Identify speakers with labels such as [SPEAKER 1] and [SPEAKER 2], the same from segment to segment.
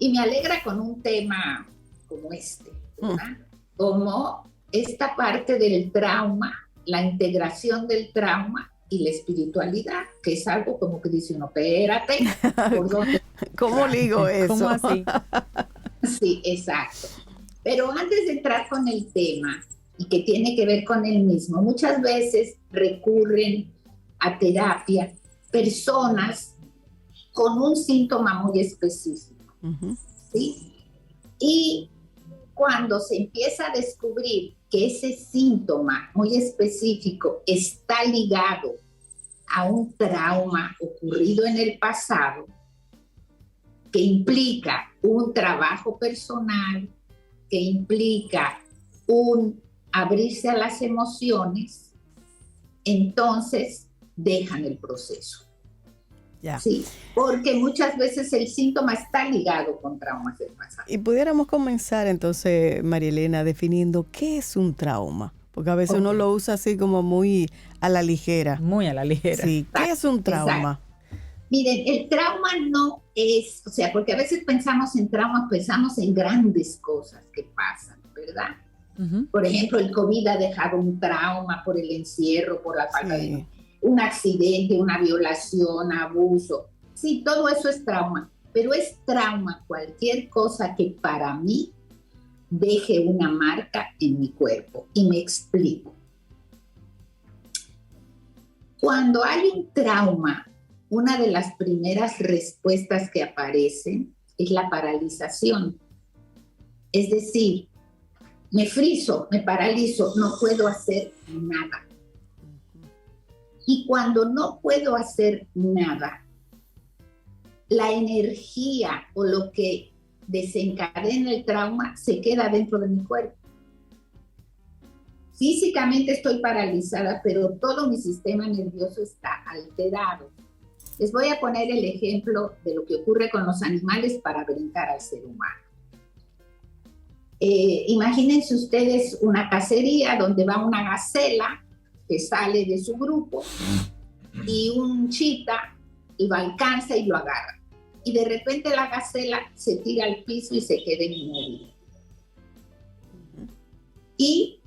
[SPEAKER 1] Y me alegra con un tema como este, ¿verdad? Como esta parte del trauma, la integración del trauma y la espiritualidad, que es algo como que dice uno, espérate, ¿por dónde?
[SPEAKER 2] ¿Cómo ligo eso?
[SPEAKER 3] ¿Cómo así?
[SPEAKER 1] Sí, exacto. Pero antes de entrar con el tema, y que tiene que ver con el mismo, muchas veces recurren a terapia personas con un síntoma muy específico, ¿sí? Y cuando se empieza a descubrir que ese síntoma muy específico está ligado a un trauma ocurrido en el pasado, que implica un trabajo personal, que implica un abrirse a las emociones, entonces dejan el proceso.
[SPEAKER 2] Ya.
[SPEAKER 1] Sí, porque muchas veces el síntoma está ligado con traumas del pasado.
[SPEAKER 2] Y pudiéramos comenzar entonces, María Elena, definiendo qué es un trauma. Porque a veces uno lo usa así como muy a la ligera.
[SPEAKER 3] Muy a la ligera.
[SPEAKER 2] Sí, ¿qué es un trauma?
[SPEAKER 1] Exacto. Miren, el trauma no es, o sea, porque a veces pensamos en trauma, pensamos en grandes cosas que pasan, ¿verdad? Por ejemplo, el COVID ha dejado un trauma por el encierro, por la falta de un accidente, una violación, abuso. Sí, todo eso es trauma, pero es trauma cualquier cosa que para mí deje una marca en mi cuerpo. Y me explico. Cuando hay un trauma, una de las primeras respuestas que aparecen es la paralización. Es decir, me friso, me paralizo, no puedo hacer nada. Y cuando no puedo hacer nada, la energía o lo que desencadena el trauma se queda dentro de mi cuerpo. Físicamente estoy paralizada, pero todo mi sistema nervioso está alterado. Les voy a poner el ejemplo de lo que ocurre con los animales para brincar al ser humano. Imagínense ustedes una cacería donde va una gacela que sale de su grupo y un chita lo alcanza y lo agarra. Y de repente la gacela se tira al piso y se queda inmóvil. Y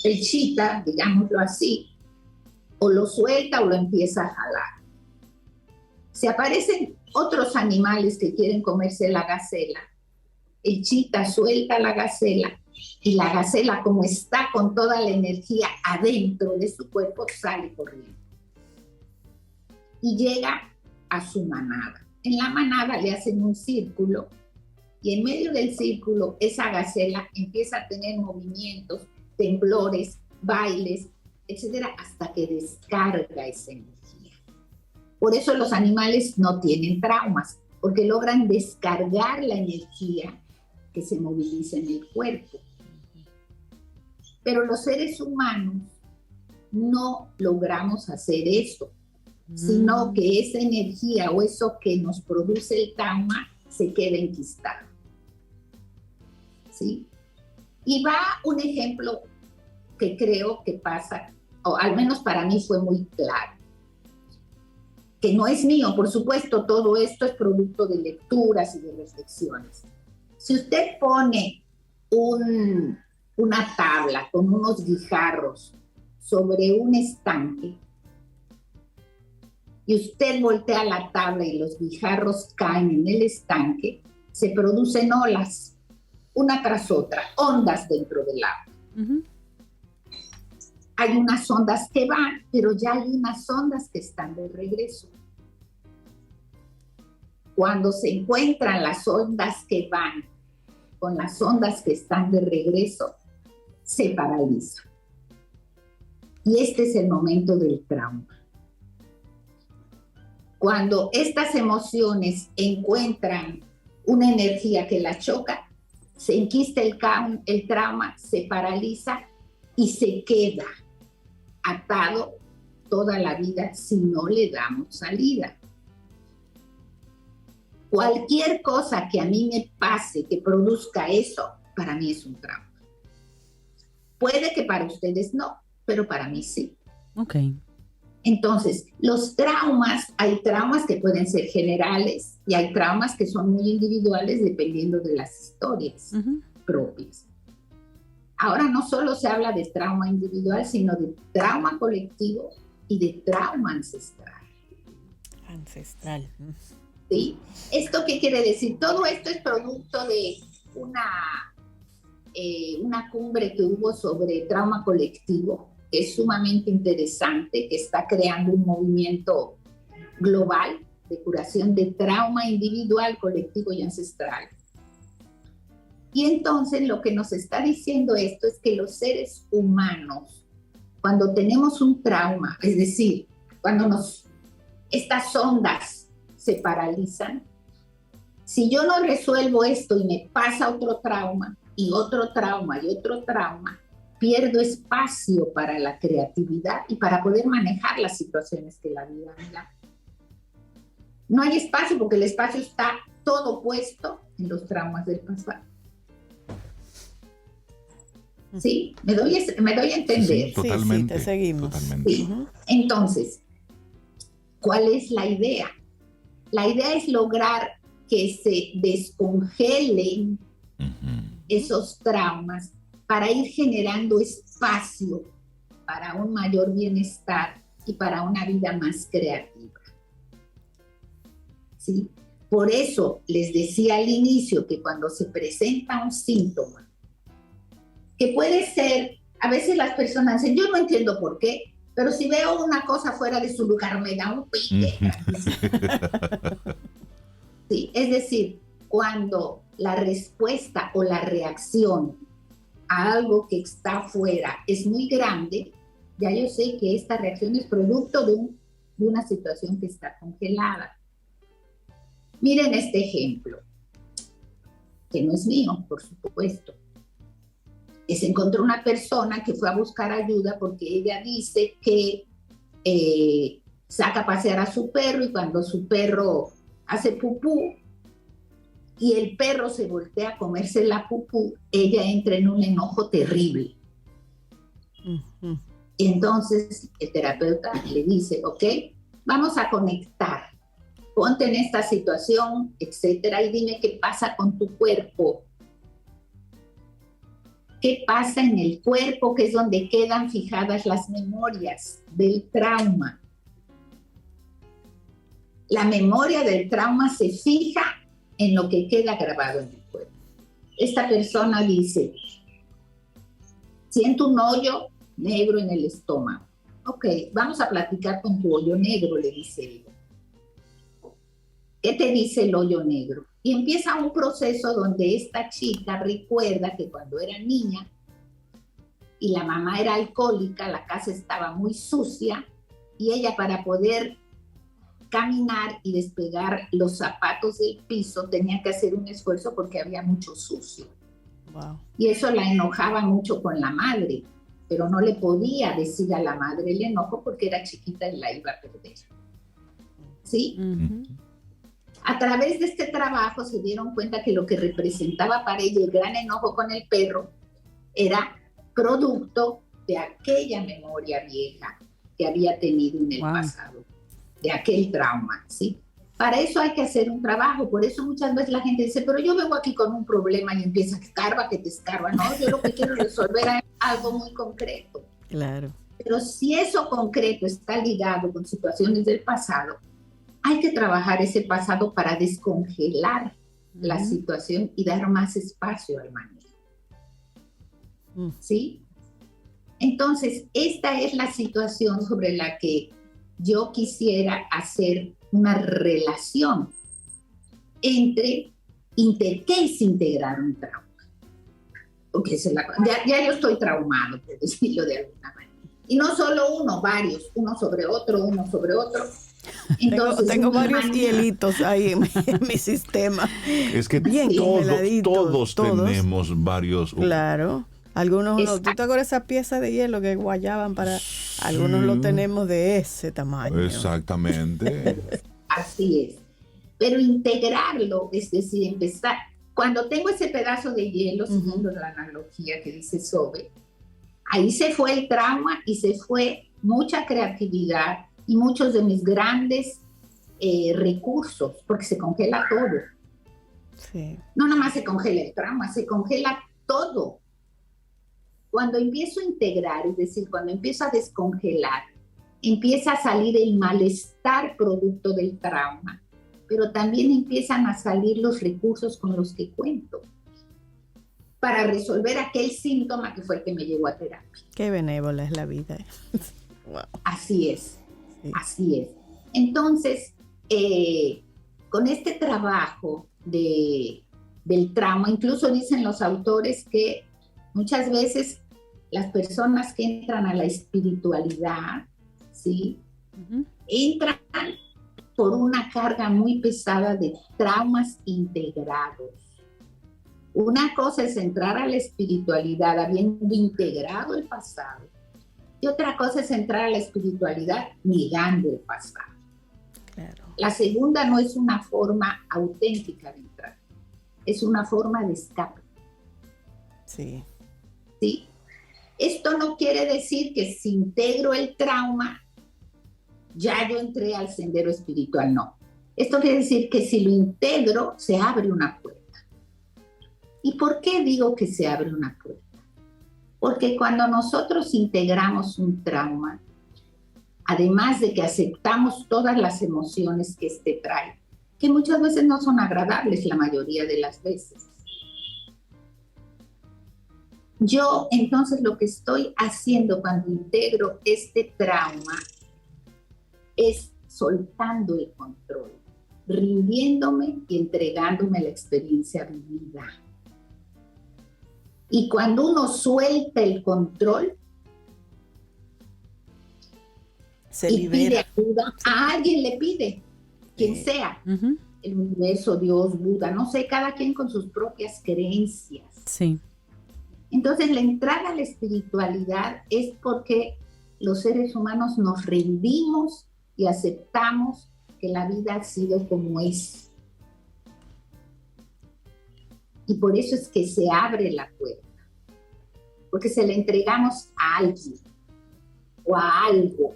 [SPEAKER 1] el chita, digámoslo así, o lo suelta o lo empieza a jalar. Si aparecen otros animales que quieren comerse la gacela, el chita suelta la gacela y la gacela, como está con toda la energía adentro de su cuerpo, sale corriendo y llega a su manada. En la manada le hacen un círculo y en medio del círculo esa gacela empieza a tener movimientos, temblores, bailes, etcétera, hasta que descarga esa energía. Por eso los animales no tienen traumas, porque logran descargar la energía que se moviliza en el cuerpo. Pero los seres humanos no logramos hacer eso, sino que esa energía o eso que nos produce el trauma se queda enquistado. ¿Sí? Y va un ejemplo que creo que pasa, o al menos para mí fue muy claro, que no es mío, por supuesto, todo esto es producto de lecturas y de reflexiones. Si usted pone una tabla con unos guijarros sobre un estanque y usted voltea la tabla y los guijarros caen en el estanque, se producen olas, una tras otra, ondas dentro del agua. Hay unas ondas que van, pero ya hay unas ondas que están de regreso. Cuando se encuentran las ondas que van con las ondas que están de regreso, se paraliza. Y este es el momento del trauma. Cuando estas emociones encuentran una energía que la choca, se enquista el trauma, se paraliza y se queda atado toda la vida si no le damos salida. Cualquier cosa que a mí me pase que produzca eso, para mí es un trauma. Puede que para ustedes no, pero para mí sí.
[SPEAKER 3] Ok.
[SPEAKER 1] Entonces, los traumas, hay traumas que pueden ser generales y hay traumas que son muy individuales dependiendo de las historias propias. Ahora no solo se habla de trauma individual, sino de trauma colectivo y de trauma ancestral.
[SPEAKER 2] Ancestral.
[SPEAKER 1] ¿Sí? ¿Esto qué quiere decir? Todo esto es producto de una cumbre que hubo sobre trauma colectivo, que es sumamente interesante, que está creando un movimiento global de curación de trauma individual, colectivo y ancestral. Y entonces lo que nos está diciendo esto es que los seres humanos, cuando tenemos un trauma, es decir, cuando estas ondas se paralizan, si yo no resuelvo esto y me pasa otro trauma, y otro trauma, y otro trauma, pierdo espacio para la creatividad y para poder manejar las situaciones que la vida me da. No hay espacio porque el espacio está todo puesto en los traumas del pasado. ¿Sí? ¿Me doy a entender?
[SPEAKER 3] Sí, totalmente.
[SPEAKER 2] Sí, te seguimos.
[SPEAKER 3] Totalmente.
[SPEAKER 1] Sí. Entonces, ¿cuál es la idea? La idea es lograr que se descongelen esos traumas para ir generando espacio para un mayor bienestar y para una vida más creativa. ¿Sí? Por eso les decía al inicio que cuando se presenta un síntoma, que puede ser, a veces las personas dicen, yo no entiendo por qué, pero si veo una cosa fuera de su lugar me da un pique. Sí, es decir, cuando la respuesta o la reacción a algo que está afuera es muy grande, ya yo sé que esta reacción es producto de una situación que está congelada. Miren este ejemplo, que no es mío, por supuesto. Se encontró una persona que fue a buscar ayuda porque ella dice que saca a pasear a su perro y cuando su perro hace pupú y el perro se voltea a comerse la pupú, ella entra en un enojo terrible. Entonces el terapeuta le dice, ok, vamos a conectar, ponte en esta situación, etcétera, y dime qué pasa con tu cuerpo. ¿Qué pasa en el cuerpo, que es donde quedan fijadas las memorias del trauma? La memoria del trauma se fija en lo que queda grabado en el cuerpo. Esta persona dice, siento un hoyo negro en el estómago. Ok, vamos a platicar con tu hoyo negro, le dice ella. ¿Qué te dice el hoyo negro? Y empieza un proceso donde esta chica recuerda que cuando era niña y la mamá era alcohólica, la casa estaba muy sucia y ella, para poder caminar y despegar los zapatos del piso, tenía que hacer un esfuerzo porque había mucho sucio.
[SPEAKER 2] Wow.
[SPEAKER 1] Y eso la enojaba mucho con la madre, pero no le podía decir a la madre el enojo porque era chiquita y la iba a perder. ¿Sí? A través de este trabajo se dieron cuenta que lo que representaba para ella el gran enojo con el perro era producto de aquella memoria vieja que había tenido en el pasado, de aquel trauma, ¿sí? Para eso hay que hacer un trabajo, por eso muchas veces la gente dice, pero yo vengo aquí con un problema y empieza que te escarba, no, yo lo que quiero resolver es algo muy concreto.
[SPEAKER 2] Claro.
[SPEAKER 1] Pero si eso concreto está ligado con situaciones del pasado, hay que trabajar ese pasado para descongelar la situación y dar más espacio al manejo. ¿Sí? Entonces, esta es la situación sobre la que yo quisiera hacer una relación entre ¿qué es integrar un trauma? Porque ya yo estoy traumado, por decirlo de alguna manera. Y no solo uno, varios, uno sobre otro. Entonces,
[SPEAKER 2] tengo varios hielitos ahí en mi sistema.
[SPEAKER 3] Es que
[SPEAKER 2] bien
[SPEAKER 3] todos tenemos varios.
[SPEAKER 2] Claro. Algunos, ¿tú te acuerdas esa pieza de hielo que guayaban para? Sí. Algunos lo tenemos de ese tamaño.
[SPEAKER 3] Exactamente.
[SPEAKER 1] Así es. Pero integrarlo, es decir, empezar. Cuando tengo ese pedazo de hielo, siguiendo la analogía que dice Sobe, ahí se fue el trauma y se fue mucha creatividad, y muchos de mis grandes recursos, porque se congela todo.
[SPEAKER 2] Sí.
[SPEAKER 1] No nada más se congela el trauma, se congela todo. Cuando empiezo a integrar, es decir, cuando empiezo a descongelar, empieza a salir el malestar producto del trauma, pero también empiezan a salir los recursos con los que cuento para resolver aquel síntoma que fue el que me llevó a terapia.
[SPEAKER 2] Qué benévola es la vida. Wow.
[SPEAKER 1] Así es,
[SPEAKER 2] Sí.
[SPEAKER 1] así es. Entonces, con este trabajo del trauma, incluso dicen los autores que muchas veces las personas que entran a la espiritualidad, ¿sí? Entran por una carga muy pesada de traumas integrados. Una cosa es entrar a la espiritualidad habiendo integrado el pasado, y otra cosa es entrar a la espiritualidad negando el pasado.
[SPEAKER 2] Claro.
[SPEAKER 1] La segunda no es una forma auténtica de entrar, es una forma de escape.
[SPEAKER 2] Sí.
[SPEAKER 1] ¿Sí? Esto no quiere decir que si integro el trauma, ya yo entré al sendero espiritual, no. Esto quiere decir que si lo integro, se abre una puerta. ¿Y por qué digo que se abre una puerta? Porque cuando nosotros integramos un trauma, además de que aceptamos todas las emociones que este trae, que muchas veces no son agradables la mayoría de las veces, yo entonces lo que estoy haciendo cuando integro este trauma es soltando el control, rindiéndome y entregándome la experiencia vivida. Y cuando uno suelta el control y pide ayuda, a alguien le pide, quien sea, el universo, Dios, Buda, no sé, cada quien con sus propias creencias.
[SPEAKER 4] Sí.
[SPEAKER 1] Entonces, la entrada a la espiritualidad es porque los seres humanos nos rendimos y aceptamos que la vida ha sido como es. Y por eso es que se abre la puerta, porque se la entregamos a alguien o a algo.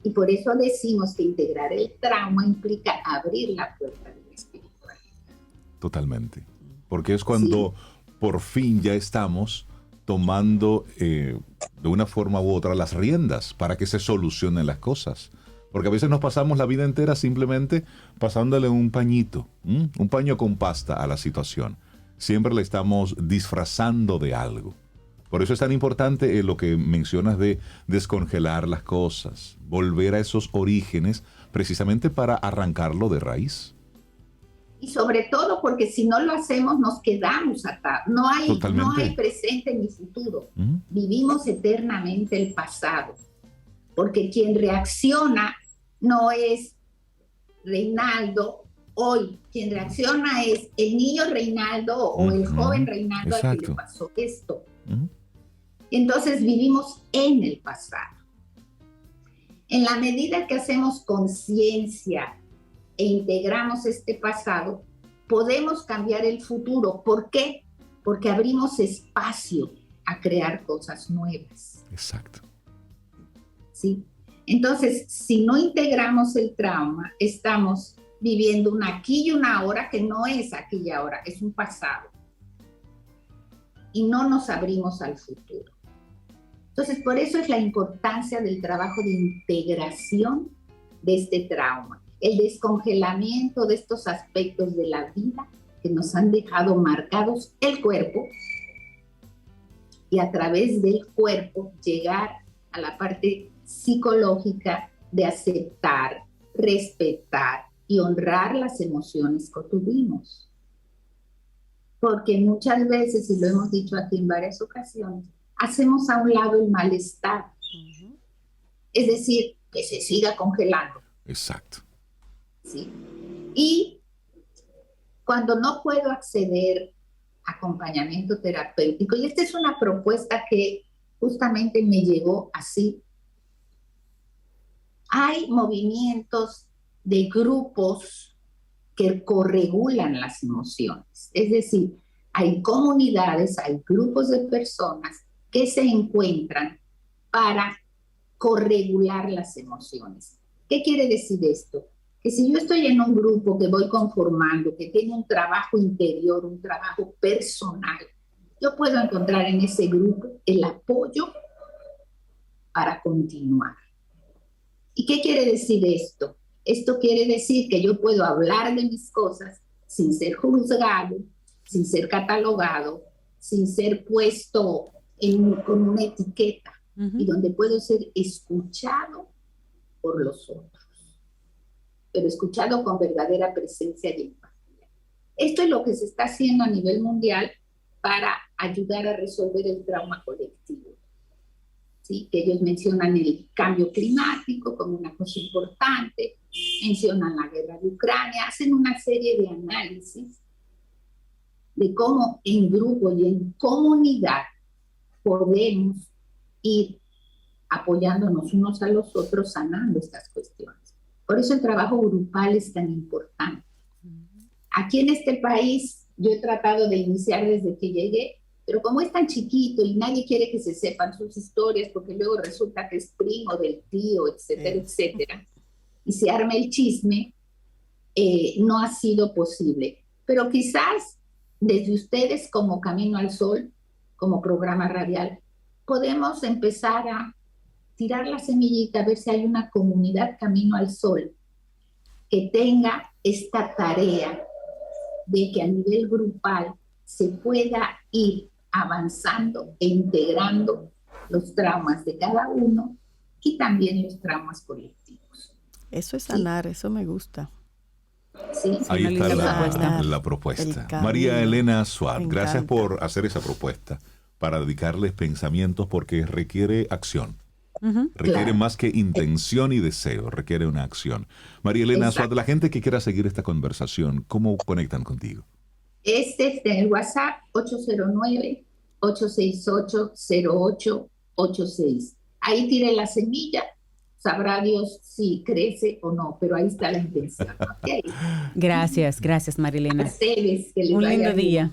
[SPEAKER 1] Y por eso decimos que integrar el trauma implica abrir la puerta de la espiritualidad.
[SPEAKER 3] Totalmente. Porque es cuando por fin ya estamos tomando de una forma u otra las riendas para que se solucionen las cosas. Porque a veces nos pasamos la vida entera simplemente pasándole un pañito, un paño con pasta a la situación. Siempre le estamos disfrazando de algo. Por eso es tan importante lo que mencionas de descongelar las cosas, volver a esos orígenes precisamente para arrancarlo de raíz.
[SPEAKER 1] Y sobre todo porque si no lo hacemos nos quedamos atados. No hay presente ni futuro. Vivimos eternamente el pasado. Porque quien reacciona no es Reinaldo hoy. Quien reacciona es el niño Reinaldo o el joven Reinaldo al que le pasó esto. Entonces vivimos en el pasado. En la medida que hacemos conciencia e integramos este pasado, podemos cambiar el futuro. ¿Por qué? Porque abrimos espacio a crear cosas nuevas.
[SPEAKER 3] Exacto.
[SPEAKER 1] ¿Sí? Entonces, si no integramos el trauma, estamos viviendo un aquí y una ahora que no es aquí y ahora, es un pasado. Y no nos abrimos al futuro. Entonces, por eso es la importancia del trabajo de integración de este trauma, el descongelamiento de estos aspectos de la vida que nos han dejado marcados el cuerpo y a través del cuerpo llegar a la parte psicológica de aceptar, respetar y honrar las emociones que tuvimos. Porque muchas veces, y lo hemos dicho aquí en varias ocasiones, hacemos a un lado el malestar. Es decir, que se siga congelando.
[SPEAKER 3] Exacto.
[SPEAKER 1] ¿Sí? Y cuando no puedo acceder a acompañamiento terapéutico, y esta es una propuesta que justamente me llegó así, hay movimientos de grupos que corregulan las emociones. Es decir, hay comunidades, hay grupos de personas que se encuentran para corregular las emociones. ¿Qué quiere decir esto? Que si yo estoy en un grupo que voy conformando, que tiene un trabajo interior, un trabajo personal, yo puedo encontrar en ese grupo el apoyo para continuar. ¿Y qué quiere decir esto? Esto quiere decir que yo puedo hablar de mis cosas sin ser juzgado, sin ser catalogado, sin ser puesto con una etiqueta, y donde puedo ser escuchado por los otros, pero escuchado con verdadera presencia y empatía. Esto es lo que se está haciendo a nivel mundial para ayudar a resolver el trauma colectivo. ¿Sí? Que ellos mencionan el cambio climático como una cosa importante, mencionan la guerra de Ucrania, hacen una serie de análisis de cómo en grupo y en comunidad podemos ir apoyándonos unos a los otros, sanando estas cuestiones. Por eso el trabajo grupal es tan importante. Aquí en este país yo he tratado de iniciar desde que llegué, pero como es tan chiquito y nadie quiere que se sepan sus historias, porque luego resulta que es primo del tío, etcétera, etcétera, y se arma el chisme, no ha sido posible. Pero quizás desde ustedes como Camino al Sol, como programa radial, podemos empezar a tirar la semillita, a ver si hay una comunidad Camino al Sol que tenga esta tarea de que a nivel grupal se pueda ir avanzando e integrando los traumas de cada uno y también los traumas colectivos.
[SPEAKER 2] Eso es sanar, ¿sí? Eso me gusta.
[SPEAKER 1] Sí.
[SPEAKER 3] Ahí está la propuesta. María Elena Suárez, gracias por hacer esa propuesta para dedicarles pensamientos, porque requiere acción. Requiere más que intención y deseo, requiere una acción. María Elena Suárez, la gente que quiera seguir esta conversación, ¿cómo conectan contigo?
[SPEAKER 1] Es en el WhatsApp 809-868-0886. Ahí tire la semilla, sabrá Dios si crece o no, pero ahí está la intención. ¿Okay?
[SPEAKER 4] Gracias, María Elena.
[SPEAKER 1] A ustedes, que les
[SPEAKER 4] un lindo
[SPEAKER 1] vaya bien.
[SPEAKER 4] día.